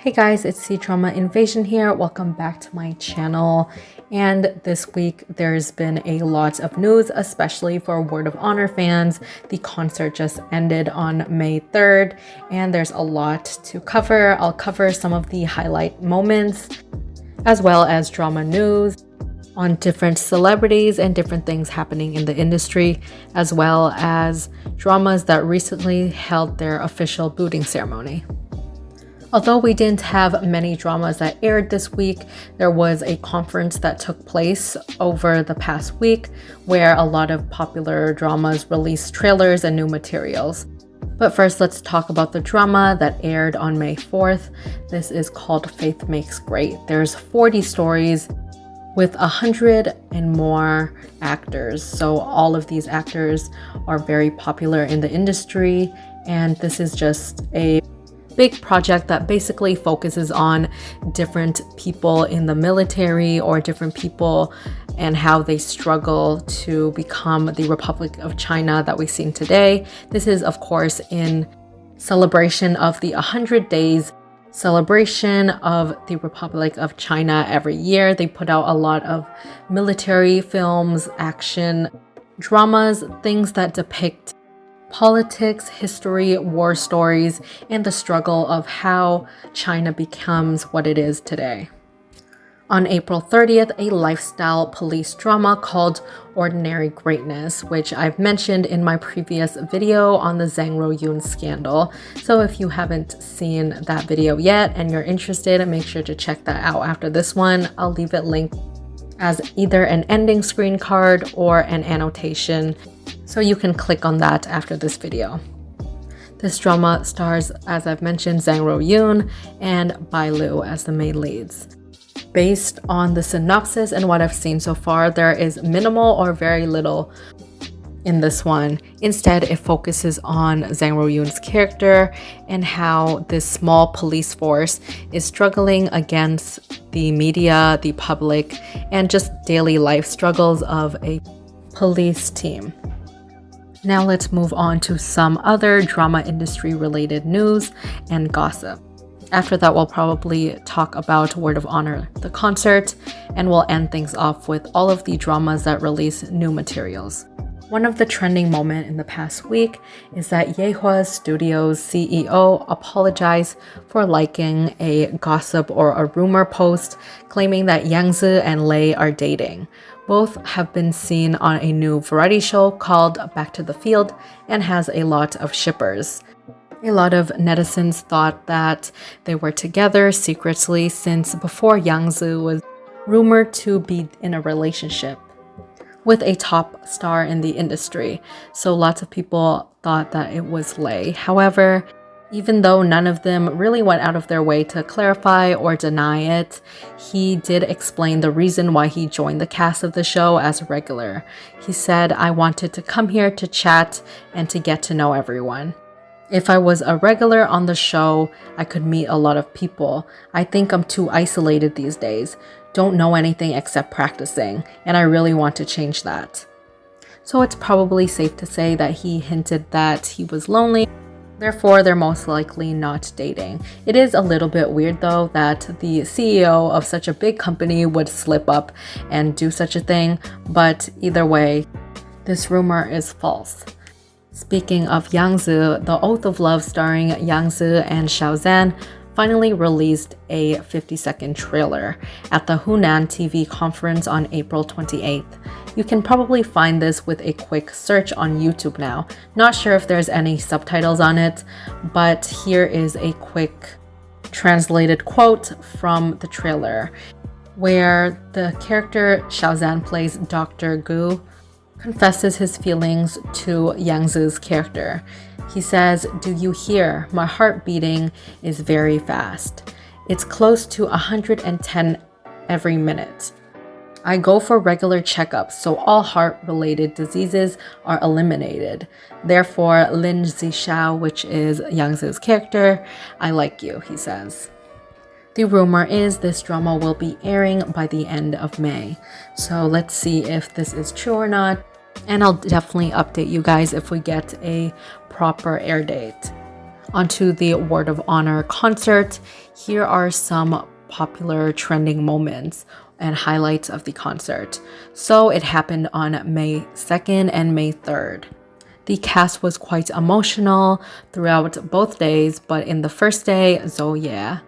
Hey guys, it's C-Drama Invasion here. Welcome back to my channel. And this week there's been a lot of news, especially for Word of Honor fans. The concert just ended on May 3rd and there's a lot to cover. I'll cover some of the highlight moments as well as drama news on different celebrities and different things happening in the industry, as well as dramas that recently held their official booting ceremony. Although we didn't have many dramas that aired this week, there was a conference that took place over the past week where a lot of popular dramas released trailers and new materials. But first, let's talk about the drama that aired on May 4th. This is called Faith Makes Great. There's 40 stories with 100 and more actors. So all of these actors are very popular in the industry, and this is just a big project that basically focuses on different people in the military or different people and how they struggle to become the Republic of China that we've seen today. This is, of course, in celebration of the 100 days celebration of the Republic of China every year. They put out a lot of military films, action, dramas, things that depict politics, history, war stories, and the struggle of how China becomes what it is today. On April 30th, a lifestyle police drama called Ordinary Greatness, which I've mentioned in my previous video on the Zhang Yun scandal. So if you haven't seen that video yet and you're interested, make sure to check that out after this one. I'll leave it linked as either an ending screen card or an annotation, so you can click on that after this video. This drama stars, as I've mentioned, Zhang Yun and Bai Lu as the main leads. Based on the synopsis and what I've seen so far, there is minimal or very little in this one. Instead, it focuses on Zhang Yun's character and how this small police force is struggling against the media, the public, and just daily life struggles of a police team. Now let's move on to some other drama industry related news and gossip. After that, we'll probably talk about Word of Honor, the concert, and we'll end things off with all of the dramas that release new materials. One of the trending moments in the past week is that Yehua Studios CEO apologized for liking a gossip or a rumor post claiming that Yangzi and Lei are dating. Both have been seen on a new variety show called Back to the Field and has a lot of shippers. A lot of netizens thought that they were together secretly since before Yangzi was rumored to be in a relationship with a top star in the industry. So lots of people thought that it was Lei. However, even though none of them really went out of their way to clarify or deny it, he did explain the reason why he joined the cast of the show as a regular. He said, "I wanted to come here to chat and to get to know everyone. If I was a regular on the show, I could meet a lot of people. I think I'm too isolated these days. Don't know anything except practicing, and I really want to change that." So it's probably safe to say that he hinted that he was lonely. Therefore, they're most likely not dating. It is a little bit weird though that the CEO of such a big company would slip up and do such a thing, but either way, this rumor is false. Speaking of Yangzi, The Oath of Love starring Yangzi and Zhan finally released a 50-second trailer at the Hunan TV conference on April 28th. You can probably find this with a quick search on YouTube now. Not sure if there's any subtitles on it, but here is a quick translated quote from the trailer, where the character Zhan plays Dr. Gu confesses his feelings to Yangzi's character. He says, "Do you hear? My heart beating is very fast. It's close to 110 every minute. I go for regular checkups, so all heart-related diseases are eliminated. Therefore, Lin Zixao, which is Yangzi's character, I like you," he says. The rumor is this drama will be airing by the end of May. So let's see if this is true or not. And I'll definitely update you guys if we get a proper air date. Onto the Word of Honor concert. Here are some popular trending moments and highlights of the concert. So it happened on May 2nd and May 3rd. The cast was quite emotional throughout both days, but in the first day, Zhou Ye,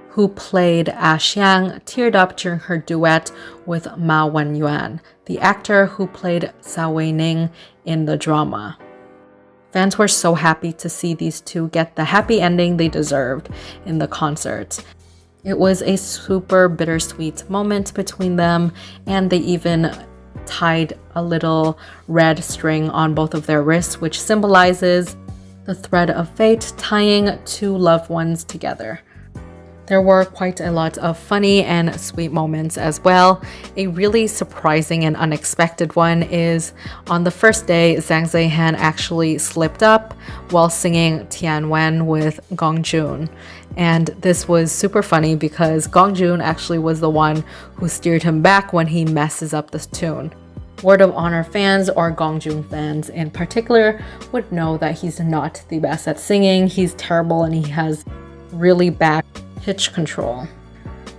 who played Xiang, teared up during her duet with Ma Wenyuan, the actor who played Cao Weining in the drama. Fans were so happy to see these two get the happy ending they deserved in the concert. It was a super bittersweet moment between them, and they even tied a little red string on both of their wrists, which symbolizes the thread of fate tying two loved ones together. There were quite a lot of funny and sweet moments as well. A really surprising and unexpected one is on the first day, Zhang Zihan actually slipped up while singing Tianwen with Gong. And this was super funny because Gong actually was the one who steered him back when he messes up this tune. Word of Honor fans, or Gong fans in particular, would know that he's not the best at singing. He's terrible and he has really bad pitch control,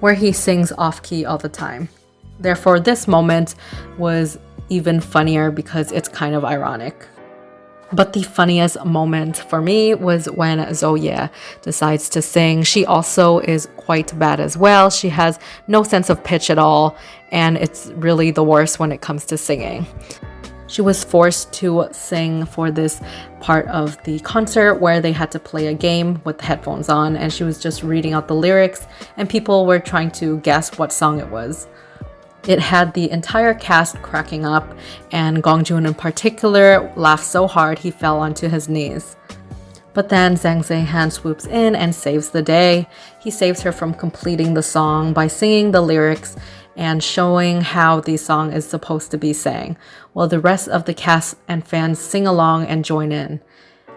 where he sings off-key all the time. Therefore, this moment was even funnier because it's kind of ironic. But the funniest moment for me was when Zhou Ye decides to sing. She also is quite bad as well. She has no sense of pitch at all, and it's really the worst when it comes to singing. She was forced to sing for this part of the concert where they had to play a game with headphones on, and she was just reading out the lyrics and people were trying to guess what song it was. It had the entire cast cracking up, and Gong in particular laughed so hard he fell onto his knees. But then Zhang Zihan swoops in and saves the day. He saves her from completing the song by singing the lyrics and showing how the song is supposed to be sang, while the rest of the cast and fans sing along and join in.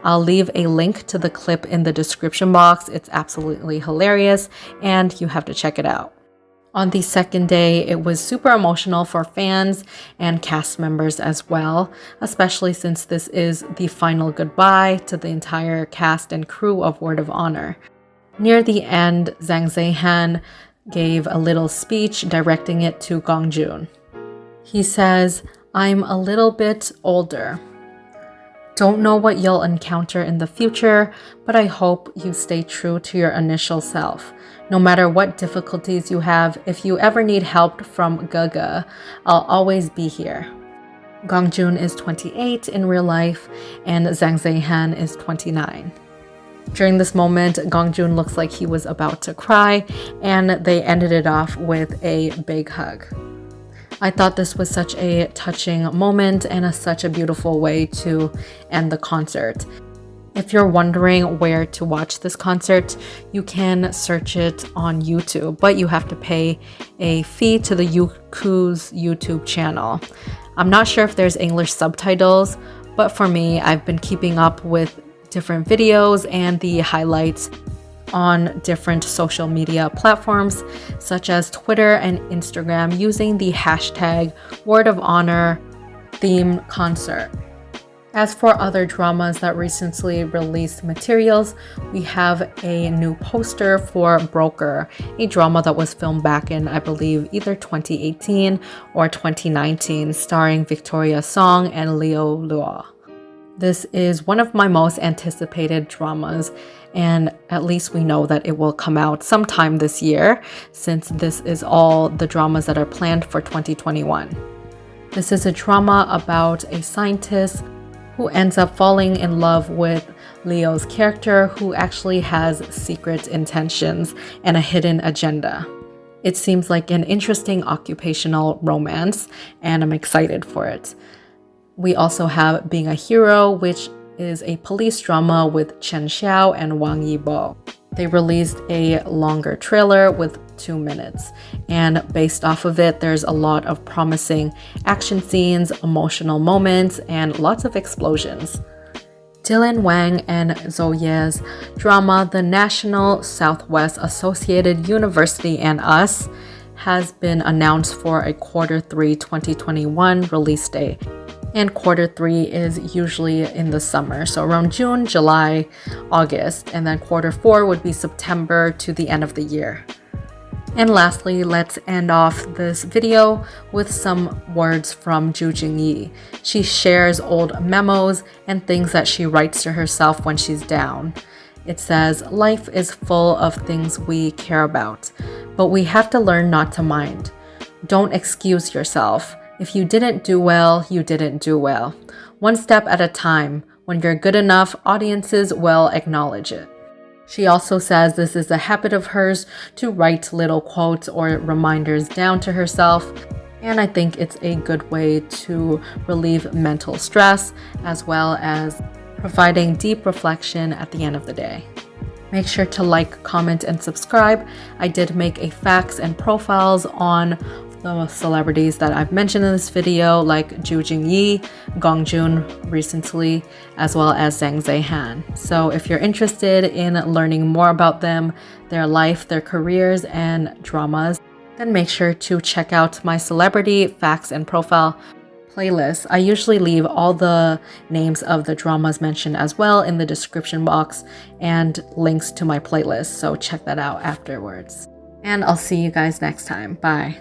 I'll leave a link to the clip in the description box. It's absolutely hilarious, and you have to check it out. On the second day, it was super emotional for fans and cast members as well, especially since this is the final goodbye to the entire cast and crew of Word of Honor. Near the end, Zhang Zihan gave a little speech directing it to Gong. He says, "I'm a little bit older. Don't know what you'll encounter in the future, but I hope you stay true to your initial self. No matter what difficulties you have, if you ever need help from Gaga, I'll always be here." Gong is 28 in real life, and Zhang Zihan is 29. During this moment, Gong looks like he was about to cry, and they ended it off with a big hug. I thought this was such a touching moment and such a beautiful way to end the concert. If you're wondering where to watch this concert, you can search it on YouTube, but you have to pay a fee to the Youku's YouTube channel. I'm not sure if there's English subtitles, but for me, I've been keeping up with different videos and the highlights on different social media platforms such as Twitter and Instagram using the hashtag Word of Honor theme concert. As for other dramas that recently released materials, we have a new poster for Broker, a drama that was filmed back in, I believe, either 2018 or 2019, starring Victoria Song and Leo Luo. This is one of my most anticipated dramas, and at least we know that it will come out sometime this year, since this is all the dramas that are planned for 2021. This is a drama about a scientist who ends up falling in love with Leo's character, who actually has secret intentions and a hidden agenda. It seems like an interesting occupational romance, and I'm excited for it. We also have Being a Hero, which is a police drama with Xiao and Wang Yibo. They released a longer trailer with 2 minutes, and based off of it, there's a lot of promising action scenes, emotional moments, and lots of explosions. Dylan Wang and Zhou Ye's drama, The National Southwest Associated University and Us, has been announced for a Q3 2021 release date. And quarter 3 is usually in the summer, so around June, July, August, and then quarter 4 would be September to the end of the year. And lastly, let's end off this video with some words from Zhu Jingyi. She shares old memos and things that she writes to herself when she's down. It says, "Life is full of things we care about, but we have to learn not to mind. Don't excuse yourself. If you didn't do well, you didn't do well. One step at a time. When you're good enough, audiences will acknowledge it." She also says this is a habit of hers to write little quotes or reminders down to herself, and I think it's a good way to relieve mental stress as well as providing deep reflection at the end of the day. Make sure to like, comment, and subscribe. I did make a facts and profiles on the celebrities that I've mentioned in this video, like Zhu Jingyi, Gong recently, as well as Zhang Zaihan. So if you're interested in learning more about them, their life, their careers, and dramas, then make sure to check out my celebrity facts and profile playlist. I usually leave all the names of the dramas mentioned as well in the description box and links to my playlist, so check that out afterwards. And I'll see you guys next time. Bye.